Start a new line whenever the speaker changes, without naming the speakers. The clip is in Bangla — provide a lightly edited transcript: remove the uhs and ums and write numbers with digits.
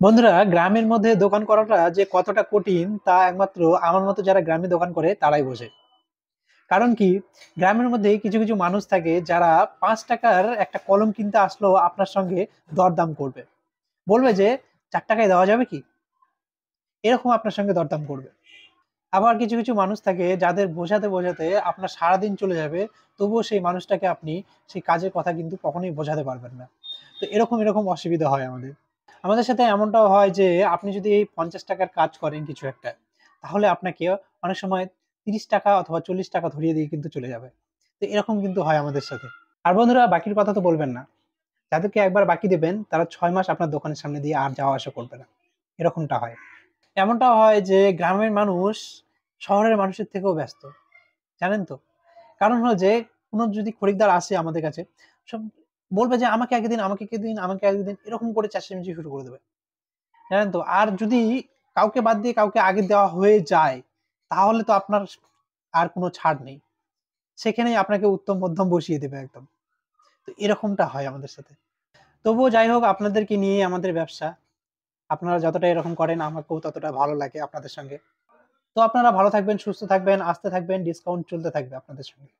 বন্ধুরা, গ্রামের মধ্যে দোকান করাটা যে কতটা কঠিন তা একমাত্র আমার মতো যারা গ্রামে দোকান করে তারাই বোঝে। কারণ কি, গ্রামের মধ্যে কিছু কিছু মানুষ থাকে যারা 5 টাকার একটা কলম কিনতে আসলেও আপনার সঙ্গে দরদাম করবে, বলবে যে 4 টাকায় দেওয়া যাবে কি, এরকম আপনার সঙ্গে দরদাম করবে। আবার কিছু কিছু মানুষ থাকে যাদের বোঝাতে বোঝাতে আপনার সারাদিন চলে যাবে, তবুও সেই মানুষটাকে আপনি সেই কাজের কথা কিন্তু কখনোই বোঝাতে পারবেন না। তো এরকম এরকম অসুবিধা হয় আমাদের। আমাদের সাথে এমনটাও হয় যে আপনি যদি এই 50 টাকার কাজ করেন কিছু একটা, তাহলে আপনাকে অনেক সময় 30 টাকা অথবা 40 টাকা ধরিয়ে দিয়ে কিন্তু চলে যাবে। তো এরকম কিন্তু হয় আমাদের সাথে। আর বন্ধুরা, বাকির কথা তো বলবেন না। যাদেরকে একবার বাকি দেবেন তারা 6 মাস আপনার দোকানের সামনে দিয়ে আর যাওয়া আসা করবে না, এরকমটা হয়। এমনটাও হয় যে গ্রামের মানুষ শহরের মানুষের থেকেও ব্যস্ত, জানেন তো? কারণ হলো যে কোনো যদি খরিদ্দার আসে আমাদের কাছে, সব বলবে যে আমাকে আগে দিন, আমাকে আগে দিন, আমাকে আগে দিন, এরকম করে চেঁচামেচি শুরু করে দেবে, জানেন তো? আর যদি কাউকে বাদ দিয়ে কাউকে আগে দেওয়া হয়ে যায়, তাহলে তো আপনার আর কোনো ছাড় নেই। সেখানেই আপনাকে উত্তম মধ্যম বসিয়ে দেবে একদম। তো এরকমটা হয় আমাদের সাথে। তবুও যাই হোক, আপনাদেরকে নিয়ে আমাদের ব্যবসা। আপনারা যতটা এরকম করেন আমাকেও ততটা ভালো লাগে আপনাদের সঙ্গে। তো আপনারা ভালো থাকবেন, সুস্থ থাকবেন, আসতে থাকবেন, ডিসকাউন্ট চলতে থাকবে আপনাদের সঙ্গে।